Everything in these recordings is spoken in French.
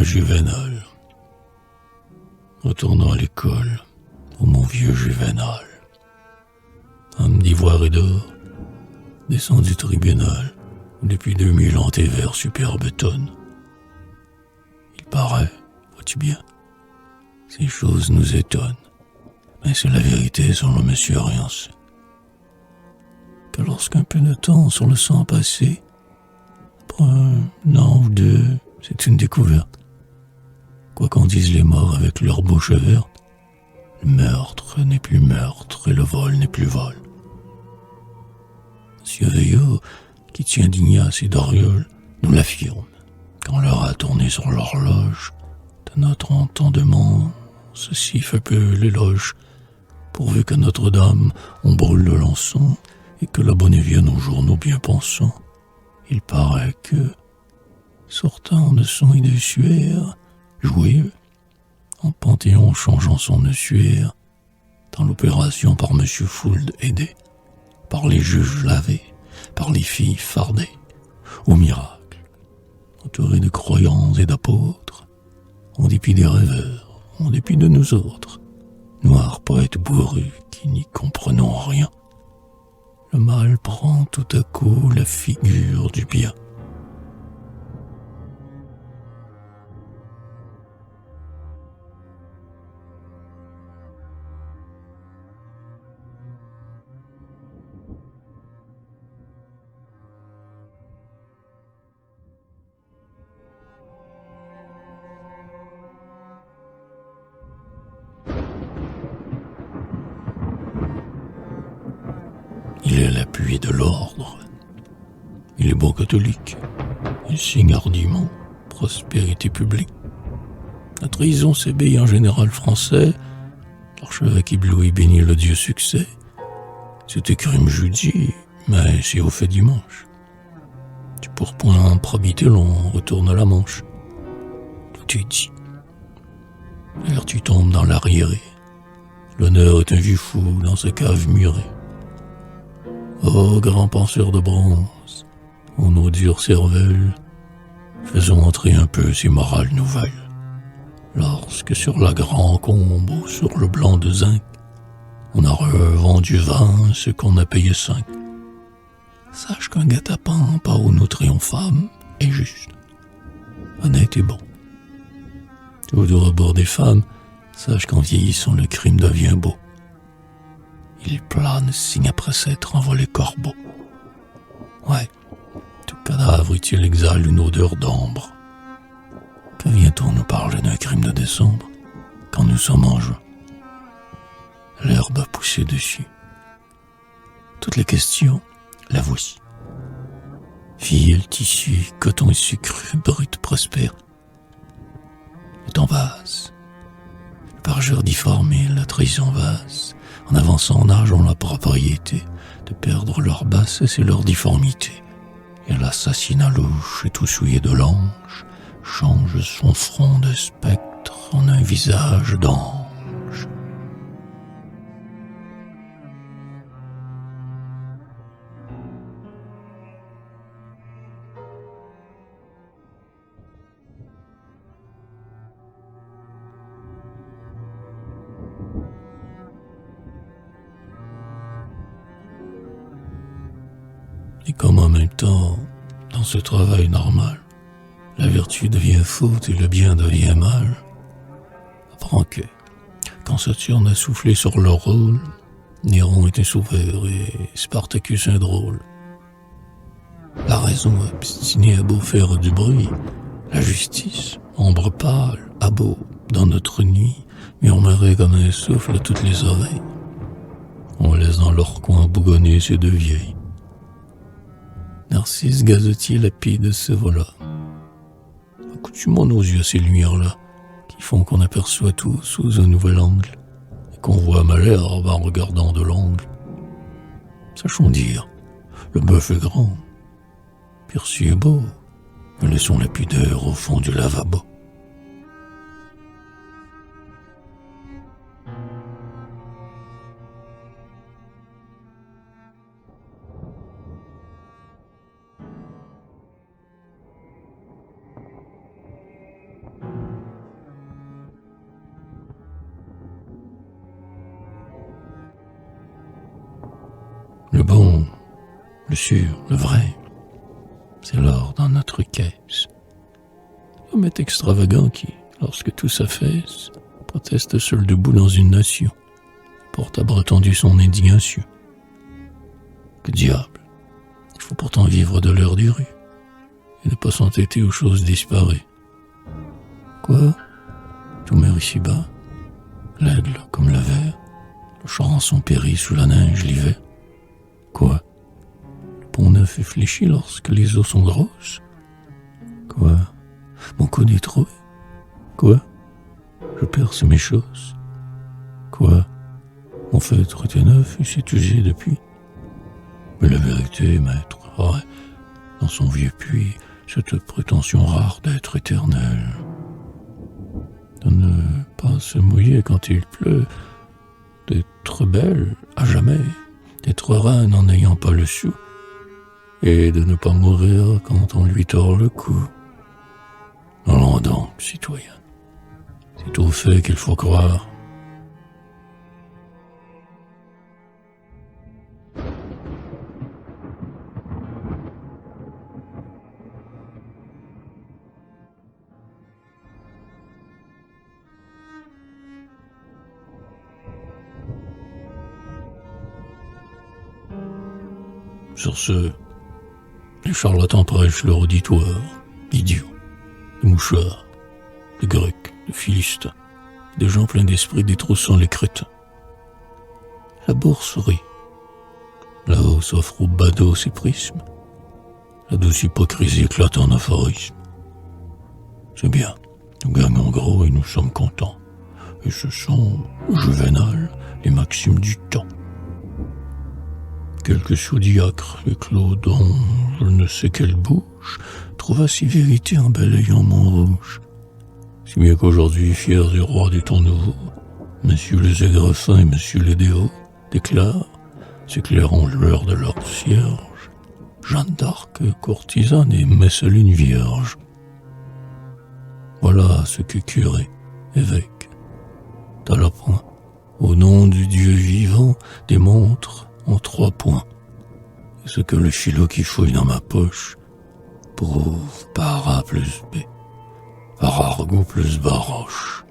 Juvénal. Retournant à l'école, ô mon vieux Juvénal, homme d'ivoire et d'or, descend du tribunal, où depuis 2000 ans tes vers superbes tonnent. Il paraît, vois-tu bien, ces choses nous étonnent, mais c'est la vérité selon monsieur Rience, que lorsqu'un peu de temps sur le sang passé, pour un an ou deux, c'est une découverte. Quoi qu'en disent les morts avec leur bouche verte, le meurtre n'est plus meurtre et le vol n'est plus vol. Monsieur Veillot, qui tient d'Ignace et d'Oriol, nous l'affirme, quand l'heure a tourné sur l'horloge, de notre entendement, ceci fait peu l'éloge, pourvu qu'à Notre-Dame on brûle le lançon, et que la bonne vienne aux journaux bien pensants. Il paraît que, sortant de son lit de suaire, joué, en Panthéon changeant son ossuaire, dans l'opération par monsieur Fould aidé, par les juges lavés, par les filles fardées, au miracle, entouré de croyants et d'apôtres, en dépit des rêveurs, en dépit de nous autres, noirs poètes bourrus qui n'y comprenons rien, le mal prend tout à coup la figure du bien. Il est l'appui de l'ordre. Il est bon catholique. Il signe hardiment prospérité publique. La trahison s'ébille en général français. L'archevêque ébloui bénit le Dieu succès. C'était crime jeudi, mais c'est au fait dimanche. Du pourpoint probité l'on retourne la manche. Tout est dit. La vertu tombe dans l'arriéré. L'honneur est un vieux fou dans sa cave murée. Ô grand penseur de bronze, ô nos dures cervelles, faisons entrer un peu ces morales nouvelles. Lorsque sur la grand combe ou sur le blanc de zinc, on a revendu 20 ce qu'on a payé 5. Sache qu'un guet-apens par où nous triomphâmes est juste, honnête et bon. Tout du rebord des femmes, sache qu'en vieillissant le crime devient beau. Il plane signe après s'être envolé corbeau. Ouais, tout cadavre utile exhale une odeur d'ambre. Que vient-on nous parler d'un crime de décembre quand nous sommes en juin? L'herbe a poussé dessus. Toutes les questions, la voici. Fil, tissu, coton et sucre, brut, prospère. Le temps passe. Le parjure difformé, la trahison basse, en avançant en âge ont la propriété de perdre leur bassesse et leur difformité. Et l'assassinat louche et tout souillé de l'ange change son front de spectre en un visage d'ange. Et comme en même temps, dans ce travail normal, la vertu devient faute et le bien devient mal, apprends que, quand Saturne a soufflé sur leur rôle, Néron était sauveur et Spartacus un drôle. La raison obstinée a beau faire du bruit, la justice, ombre pâle, a beau, dans notre nuit, murmurer comme un souffle à toutes les oreilles. On laisse dans leur coin bougonner ces deux vieilles. Narcisse gazotier lapide ce voilà. Accoutumons nos yeux à ces lumières-là, qui font qu'on aperçoit tout sous un nouvel angle, et qu'on voit Malherbe en regardant de l'angle. Sachons dire, le bœuf est grand, Piercy est beau, mais laissons la pudeur au fond du lavabo. Le bon, le sûr, le vrai, c'est l'or dans notre caisse. L'homme est extravagant qui, lorsque tout s'affaisse, proteste seul debout dans une nation, porte à bras tendu son indignation. Que diable, il faut pourtant vivre de l'heure du rue, et ne pas s'entêter aux choses disparues. Quoi? Tout meurt ici-bas, l'aigle comme le ver, le charançon périt sous la neige l'hiver. Quoi? Le pont neuf est fléchi lorsque les eaux sont grosses? Quoi? Mon coude est troué? Quoi? Je perce mes choses? Quoi? Mon feutre était neuf et s'est usé depuis? Mais la vérité, maître, aurait, dans son vieux puits, cette prétention rare d'être éternel. De ne pas se mouiller quand il pleut, d'être belle à jamais, d'être reine en n'ayant pas le sou, et de ne pas mourir quand on lui tord le cou. Allons donc, citoyen, c'est au fait qu'il faut croire. Sur ce, les charlatans prêchent leur auditoire, idiots, de mouchards, de grecs, de philistins, des gens pleins d'esprit détroussant les crétins. La bourse rit. La hausse offre aux badauds ses prismes. La douce hypocrisie éclate en aphorisme. C'est bien, nous gagnons gros et nous sommes contents. Et ce sont, juvénales, les maximes du temps. Quelques sous-diacres, éclos dont je ne sais quelle bouche, trouva si vérité en balayant Montrouge. Si bien qu'aujourd'hui, fiers du roi du temps nouveau, messieurs les aigrefins et messieurs les dévots déclarent, s'éclairant l'heure de leur cierge, Jeanne d'Arc, courtisane et Messeline vierge. Voilà ce que curé, évêque, Talapin, au nom du Dieu vivant, démontre en 3 points. Et ce que le philo qui fouille dans ma poche prouve par A plus B, par argot plus baroche.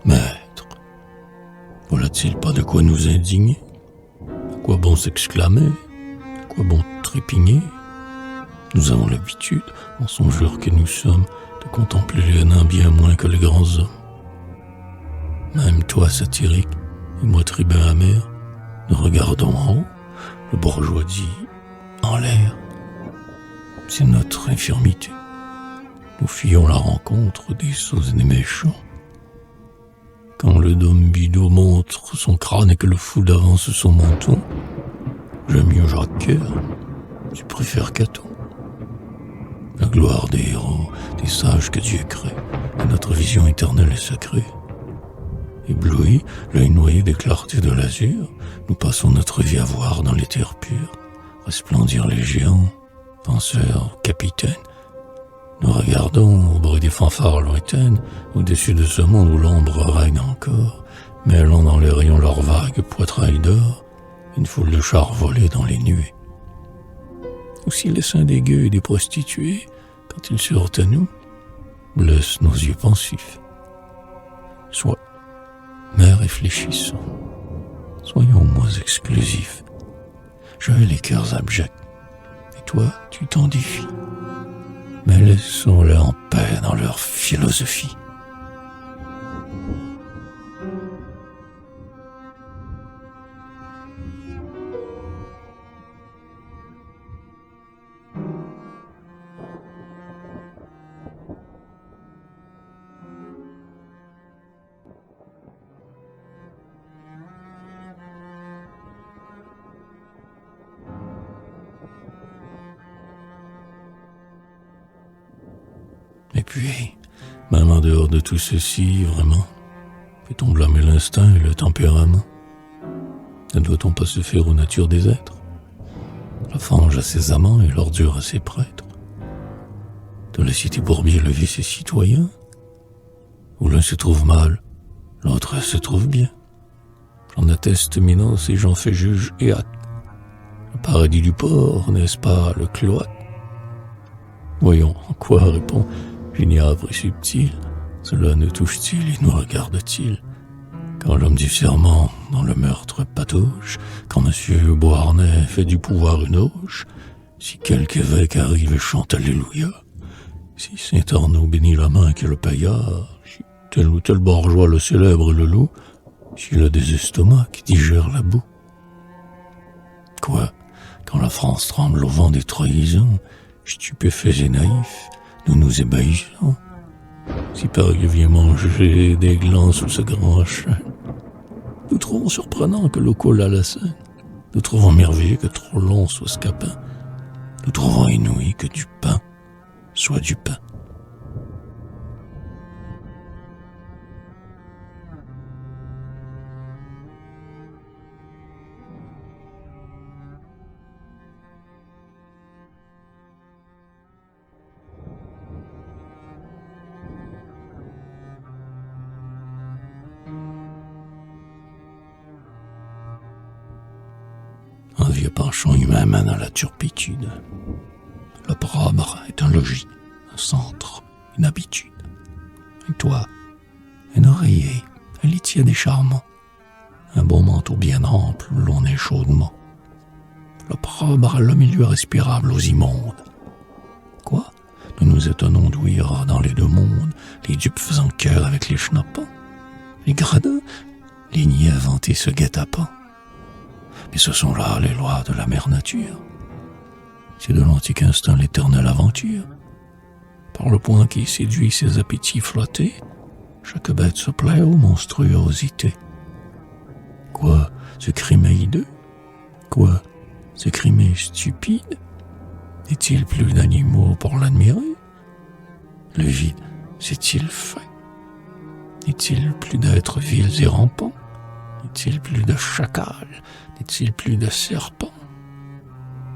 Maître, voilà-t-il pas de quoi nous indigner? À quoi bon s'exclamer? À quoi bon trépigner? Nous avons l'habitude, en songeurs que nous sommes, de contempler les nains bien moins que les grands hommes. Même toi, satirique, et moi, tribun amer, nous regardons en haut, le bourgeois dit en l'air. C'est notre infirmité. Nous fuyons la rencontre des sots et des méchants. Quand le dôme bidot montre son crâne et que le fou d'avance son menton, j'aime mieux Jacques Coeur, je préfère Caton. La gloire des héros, des sages que Dieu crée, et notre vision éternelle et sacrée. Ébloui, l'œil noyé des clartés de l'azur, nous passons notre vie à voir dans les terres pures, resplendir les géants, penseurs, capitaines. Nous regardons au bruit des fanfares lointaines, au-dessus de ce monde où l'ombre règne encore, mêlant dans les rayons leurs vagues poitrails d'or, une foule de chars volés dans les nuées. Aussi les seins des gueux et des prostituées, quand ils se heurtent à nous, blessent nos yeux pensifs. Soit, mais réfléchissons, soyons moins exclusifs. Je hais les cœurs abjects, et toi, tu t'en défies. Mais laissons-les en paix dans leur philosophie. Et puis, même en dehors de tout ceci, vraiment, fait-on blâmer l'instinct et le tempérament? Ne doit-on pas se faire aux natures des êtres? La fange à ses amants et l'ordure à ses prêtres? De la cité Bourbier le vice est citoyen? Où l'un se trouve mal, l'autre se trouve bien. J'en atteste Minos et j'en fais juge et acte. Le paradis du port, n'est-ce pas le cloaque? Voyons, en quoi, répond Giniavre et subtil, cela nous touche-t-il et nous regarde-t-il? Quand l'homme du serment dans le meurtre patauge, quand monsieur Beauharnais fait du pouvoir une auge, si quelque évêque arrive et chante Alléluia, si saint Arnaud bénit la main qui le paya, si tel ou tel bourgeois le célèbre et le loue, s'il a des estomacs qui digèrent la boue. Quoi, quand la France tremble au vent des trahisons, stupéfaits et naïfs, nous nous ébahissons. Si Paris vient manger des glands sous ce grand chêne, nous trouvons surprenant que l'eau coule à la Seine. Nous trouvons merveilleux que trop long soit ce capin. Nous trouvons inouï que du pain soit du pain. Un vieux penchant humain mène à la turpitude. L'opprobre est un logis, un centre, une habitude. Un toit, un oreiller, un lit tiède et charmant, un bon manteau bien ample où l'on est chaudement. L'opprobre a le milieu respirable aux immondes. Quoi? Nous nous étonnons d'ouïr dans les deux mondes les dupes faisant cœur avec les schnappants, les gradins, les niais vantés ce guet-apens. Mais ce sont là les lois de la mère nature. C'est de l'antique instinct l'éternelle aventure. Par le point qui séduit ses appétits flottés, chaque bête se plaît aux monstruosités. Quoi, ce crime hideux? Quoi, ce crime stupide? N'est-il plus d'animaux pour l'admirer? Le vide, s'est-il fait? N'est-il plus d'êtres vils et rampants? N'est-il plus de chacals? N'est-il plus de serpents?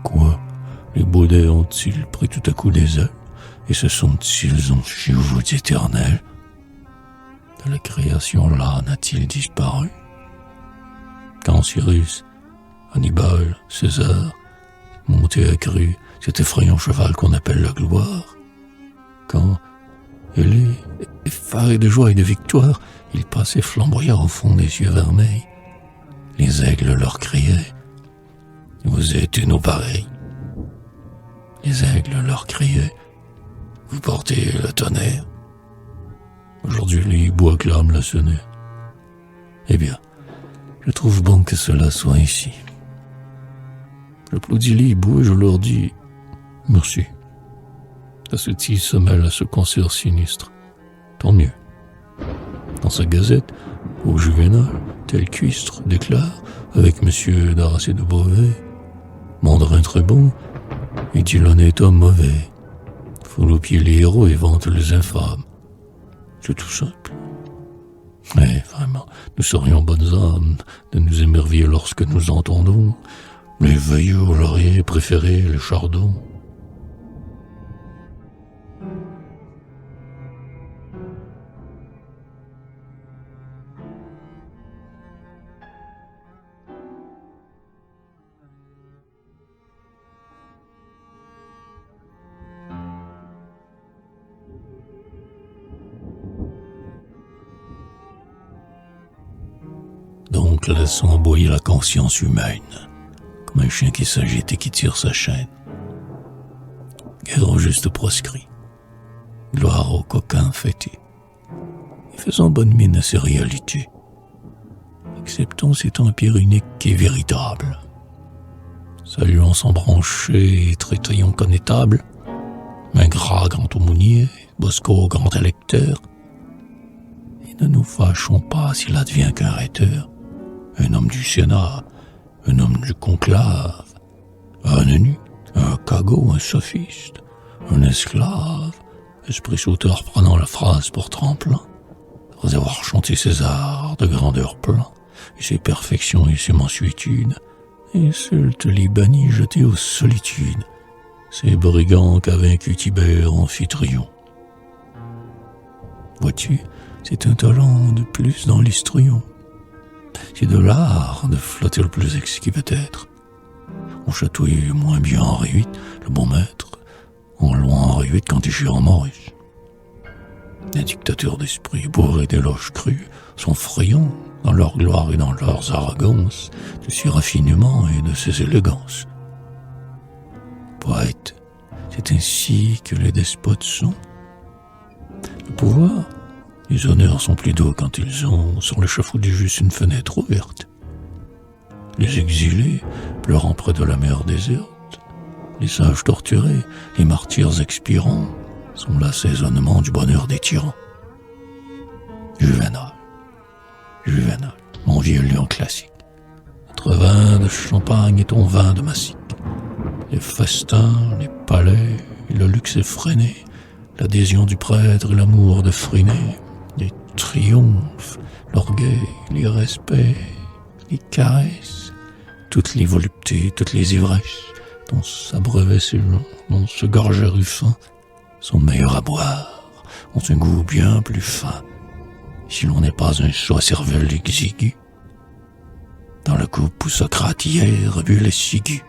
Quoi, les baudets ont-ils pris tout à coup des ailes et se sont-ils enfuis aux voûtes éternelles? De la création là n'a-t-il disparu? Quand Cyrus, Hannibal, César montaient à crue cet effrayant cheval qu'on appelle la gloire, quand, ailés, effarés de joie et de victoire, ils passaient flamboyants au fond des yeux vermeils, les aigles leur criaient « Vous êtes nos pareils ». Les aigles leur criaient « Vous portez le tonnerre ». Aujourd'hui, les hiboux acclament la sonnette. Eh bien, je trouve bon que cela soit ici. J'applaudis les hiboux et je leur dis « Merci ». À ce petit se mêle à ce concert sinistre. Tant mieux. Dans sa gazette, au Juvénal, tel Cuistre déclare, avec monsieur d'Arras et de Beauvais, Mandrin très bon, est-il honnête homme mauvais? Foule aux pieds les héros et vante les infâmes. C'est tout simple. Mais vraiment, nous serions bonnes âmes de nous émerveiller lorsque nous entendons les veilleux au laurier préférer les chardons. Donc laissons aboyer la conscience humaine, comme un chien qui s'agite et qui tire sa chaîne. Guerre au juste proscrit, gloire aux coquins fêtés, et faisons bonne mine à ces réalités. Acceptons cet empire unique qui est véritable. Saluons sans brancher et traitons connétable, Maingrat grand aumônier, Bosco grand électeur, et ne nous fâchons pas s'il advient qu'un rhéteur, un homme du Sénat, un homme du conclave, un eunuque, un cagot, un sophiste, un esclave, esprit sauteur prenant la phrase pour tremplin, après avoir chanté ses arts de grandeur plein, et ses perfections et ses mansuétudes, et seul te les bannis jetés aux solitudes, ces brigands qu'a vaincu Tibère Amphitryon. Vois-tu, c'est un talent de plus dans l'histrion. C'est de l'art de flotter le plus exquis peut-être. On chatouille moins bien Henri VIII, le bon maître, en loin Henri VIII quand il chie en Maurice. Les dictateurs d'esprit, bourrés d'éloges crus, sont friands, dans leur gloire et dans leurs arrogances, de ces raffinements et de ces élégances. Poète, c'est ainsi que les despotes sont. Le pouvoir, les honneurs sont plus doux quand ils ont sur l'échafaud du juste une fenêtre ouverte. Les exilés, pleurant près de la mer déserte, les sages torturés, les martyrs expirants, sont l'assaisonnement du bonheur des tyrans. Juvénal, mon vieux lion classique. Notre vin de champagne est ton vin de massique. Les festins, les palais, le luxe effréné, l'adhésion du prêtre et l'amour de Phryné, les triomphes, l'orgueil, les respects, les caresses, toutes les voluptés, toutes les ivresses, dont s'abreuvaient ces gens, dont se gorgeait Ruffin, sont meilleurs à boire, ont un goût bien plus fin, si l'on n'est pas un sot à cervelle exigu. Dans la coupe où Socrate hier a bu les ciguës,